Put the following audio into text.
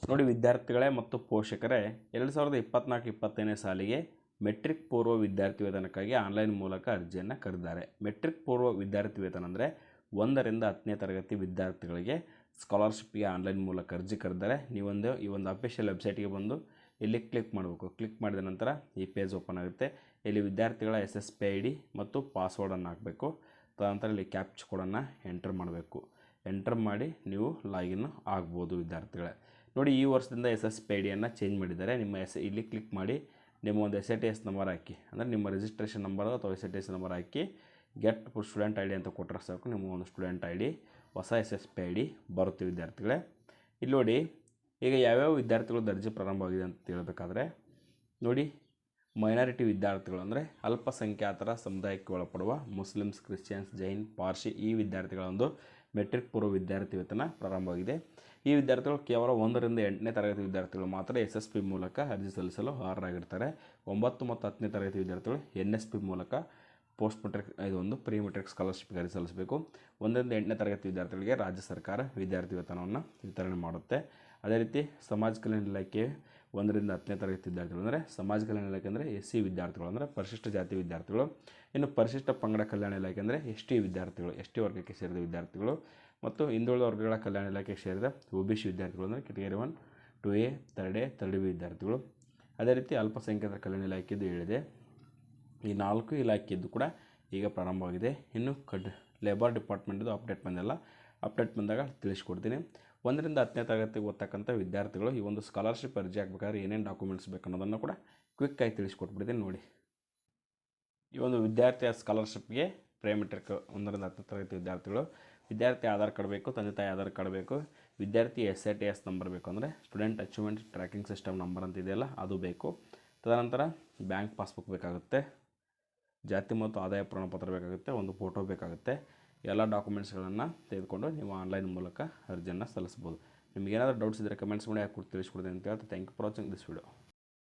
ನೋಡಿ ವಿದ್ಯಾರ್ಥಿಗಳೇ ಮತ್ತು ಪೋಷಕರೇ, 2024-25ನೇ ಸಾಲಿಗೆ ಮೆಟ್ರಿಕ್ ಪೂರ್ವ ವಿದ್ಯಾರ್ಥಿ ವೇತನಕ್ಕಾಗಿ ಆನ್ಲೈನ್ ಮೂಲಕ ಅರ್ಜಿಯನ್ನು ಕರೆದಿದ್ದಾರೆ. ಮೆಟ್ರಿಕ್ ಪೂರ್ವ ವಿದ್ಯಾರ್ಥಿ ವೇತನ ಅಂದರೆ 1ರಿಂದ 10ನೇ ತರಗತಿ ವಿದ್ಯಾರ್ಥಿಗಳಿಗೆ ಸ್ಕಾಲರ್ಶಿಪ್ಗೆ ಆನ್ಲೈನ್ ಮೂಲಕ ಅರ್ಜಿ ಕರೆದಿದ್ದಾರೆ. ಈ ಒಂದು ಅಫಿಷಿಯಲ್ ವೆಬ್ಸೈಟ್ಗೆ ಬಂದು ಇಲ್ಲಿ ಕ್ಲಿಕ್ ಮಾಡಬೇಕು. ಕ್ಲಿಕ್ ಮಾಡಿದ ನಂತರ ಈ ಪೇಜ್ ಓಪನ್ ಆಗುತ್ತೆ. ಇಲ್ಲಿ ವಿದ್ಯಾರ್ಥಿಗಳ SSP ID ಮತ್ತು ಪಾಸ್ವರ್ಡನ್ನು ಹಾಕಬೇಕು. ತದನಂತರ ಇಲ್ಲಿ ಕ್ಯಾಪ್ಚ್ ಕೋಡನ್ನು ಎಂಟರ್ ಮಾಡಬೇಕು. ಎಂಟರ್ ಮಾಡಿ ನೀವು ಲಾಗಿನ್ ಆಗ್ಬೋದು ವಿದ್ಯಾರ್ಥಿಗಳೇ. ನೋಡಿ, ಈ ವರ್ಷದಿಂದ SSP IDಯನ್ನು ಚೇಂಜ್ ಮಾಡಿದ್ದಾರೆ. ಇಲ್ಲಿ ಕ್ಲಿಕ್ ಮಾಡಿ ನಿಮ್ಮ ಒಂದು SATS ನಂಬರ್ ಹಾಕಿ, ಅಂದರೆ ನಿಮ್ಮ ರಿಜಿಸ್ಟ್ರೇಷನ್ ನಂಬರ್ ಅಥವಾ SATS ನಂಬರ್ ಹಾಕಿ ಗೆಟ್ ಸ್ಟೂಡೆಂಟ್ ID ಅಂತ ಕೊಟ್ಟರೆ ಸಾಕು, ನಿಮ್ಮ ಒಂದು ಸ್ಟೂಡೆಂಟ್ ID ಹೊಸ SSP ID ಬರುತ್ತೆ ವಿದ್ಯಾರ್ಥಿಗಳೇ. ಇಲ್ಲಿ ನೋಡಿ, ಈಗ ಯಾವ್ಯಾವ ವಿದ್ಯಾರ್ಥಿಗಳು ಅರ್ಜಿ ಪ್ರಾರಂಭವಾಗಿದೆ ಅಂತ ಹೇಳಬೇಕಾದ್ರೆ ನೋಡಿ, ಮೈನಾರಿಟಿ ವಿದ್ಯಾರ್ಥಿಗಳು ಅಂದರೆ ಅಲ್ಪಸಂಖ್ಯಾತರ ಸಮುದಾಯಕ್ಕೆ ಒಳಪಡುವ ಮುಸ್ಲಿಮ್ಸ್, ಕ್ರಿಶ್ಚಿಯನ್ಸ್, ಜೈನ್, ಪಾರ್ಸಿ ಈ ವಿದ್ಯಾರ್ಥಿಗಳ ಒಂದು ಮೆಟ್ರಿಕ್ ಪೂರ್ವ ವಿದ್ಯಾರ್ಥಿ ವೇತನ ಪ್ರಾರಂಭವಾಗಿದೆ. ಈ ವಿದ್ಯಾರ್ಥಿಗಳು ಕೇವಲ 1ರಿಂದ 8ನೇ ತರಗತಿ ವಿದ್ಯಾರ್ಥಿಗಳು ಮಾತ್ರ SSP ಮೂಲಕ ಅರ್ಜಿ ಸಲ್ಲಿಸಲು ಅರ್ಹರಾಗಿರ್ತಾರೆ. 9 ಮತ್ತು 10ನೇ ತರಗತಿ ವಿದ್ಯಾರ್ಥಿಗಳು NSP ಮೂಲಕ ಪೋಸ್ಟ್ ಮೆಟ್ರಿಕ್ ಇದೊಂದು ಪ್ರೀ ಮೆಟ್ರಿಕ್ ಸ್ಕಾಲರ್ಶಿಪ್ಗೆ ಅರ್ಜಿ ಸಲ್ಲಿಸಬೇಕು. 1ರಿಂದ 8ನೇ ತರಗತಿ ವಿದ್ಯಾರ್ಥಿಗಳಿಗೆ ರಾಜ್ಯ ಸರ್ಕಾರ ವಿದ್ಯಾರ್ಥಿ ವೇತನವನ್ನು ವಿತರಣೆ ಮಾಡುತ್ತೆ. ಅದೇ ರೀತಿ ಸಮಾಜ ಕಲ್ಯಾಣ ಇಲಾಖೆ 1ರಿಂದ 10ನೇ ತರಗತಿ ವಿದ್ಯಾರ್ಥಿಗಳು ಅಂದರೆ ಸಮಾಜ ಕಲ್ಯಾಣ ಇಲಾಖೆ ಅಂದರೆ SC ವಿದ್ಯಾರ್ಥಿಗಳು ಅಂದರೆ ಪರಿಶಿಷ್ಟ ಜಾತಿ ವಿದ್ಯಾರ್ಥಿಗಳು. ಇನ್ನು ಪರಿಶಿಷ್ಟ ಪಂಗಡ ಕಲ್ಯಾಣ ಇಲಾಖೆ ಅಂದರೆ ST ವಿದ್ಯಾರ್ಥಿಗಳು, ST ವರ್ಗಕ್ಕೆ ಸೇರಿದ ವಿದ್ಯಾರ್ಥಿಗಳು. ಮತ್ತು ಹಿಂದುಳಿದ ವರ್ಗಗಳ ಕಲ್ಯಾಣ ಇಲಾಖೆಗೆ ಸೇರಿದ OBC ವಿದ್ಯಾರ್ಥಿಗಳು ಅಂದರೆ ಕೆಟಗರಿ 1, 2A, 3A, 3B ವಿದ್ಯಾರ್ಥಿಗಳು. ಅದೇ ರೀತಿ ಅಲ್ಪಸಂಖ್ಯಾತರ ಕಲ್ಯಾಣ ಇಲಾಖೆದು ಹೇಳಿದೆ. ಈ 4 ಇಲಾಖೆಯದ್ದು ಕೂಡ ಈಗ ಪ್ರಾರಂಭವಾಗಿದೆ. ಇನ್ನು ಲೇಬರ್ ಡಿಪಾರ್ಟ್ಮೆಂಟ್ದು ಅಪ್ಡೇಟ್ ಬಂದಿಲ್ಲ. ಅಪ್ಡೇಟ್ ಬಂದಾಗ ತಿಳಿಸ್ಕೊಡ್ತೀನಿ. 1ರಿಂದ 10ನೇ ತರಗತಿಗೆ ಓದ್ತಕ್ಕಂಥ ವಿದ್ಯಾರ್ಥಿಗಳು ಈ ಒಂದು ಸ್ಕಾಲರ್ಶಿಪ್ ಅರ್ಜಿ ಹಾಕಬೇಕಾದ್ರೆ ಏನೇನು ಡಾಕ್ಯುಮೆಂಟ್ಸ್ ಬೇಕು ಅನ್ನೋದನ್ನು ಕೂಡ ಕ್ವಿಕ್ಕಾಗಿ ತಿಳಿಸ್ಕೊಟ್ಬಿಡ್ತೀನಿ ನೋಡಿ. ಈ ಒಂದು ವಿದ್ಯಾರ್ಥಿಯ ಸ್ಕಾಲರ್ಶಿಪ್ಗೆ ಪ್ರೀ ಮೆಟ್ರಿಕ್ 1ರಿಂದ 10ನೇ ತರಗತಿ ವಿದ್ಯಾರ್ಥಿ ಆಧಾರ್ ಕಾರ್ಡ್ ಬೇಕು, ತಂದೆ ತಾಯಿ ಆಧಾರ್ ಕಾರ್ಡ್ ಬೇಕು, ವಿದ್ಯಾರ್ಥಿ SATS ನಂಬರ್ ಬೇಕು, ಅಂದರೆ student achievement tracking system number ಅಂತ ಇದೆಯಲ್ಲ ಅದು ಬೇಕು. ತದನಂತರ ಬ್ಯಾಂಕ್ ಪಾಸ್ಬುಕ್ ಬೇಕಾಗುತ್ತೆ, ಜಾತಿ ಮತ್ತು ಆದಾಯ ಪ್ರಮಾಣಪತ್ರ ಬೇಕಾಗುತ್ತೆ, ಒಂದು ಫೋಟೋ ಬೇಕಾಗುತ್ತೆ. ಎಲ್ಲ ಡಾಕ್ಯುಮೆಂಟ್ಸ್ಗಳನ್ನು ತೆಗೆದುಕೊಂಡು ನೀವು ಆನ್ಲೈನ್ ಮೂಲಕ ಅರ್ಜಿಯನ್ನು ಸಲ್ಲಿಸ್ಬೋದು. ನಿಮಗೇನಾದರೂ ಡೌಟ್ಸ್ ಇದ್ದರೆ ಕಮೆಂಟ್ಸ್ ಮಾಡಿ ತಿಳಿಸ್ಕೊಡ್ತೀನಿ ಅಂತ ಹೇಳ್ತಾ thank you for watching this video.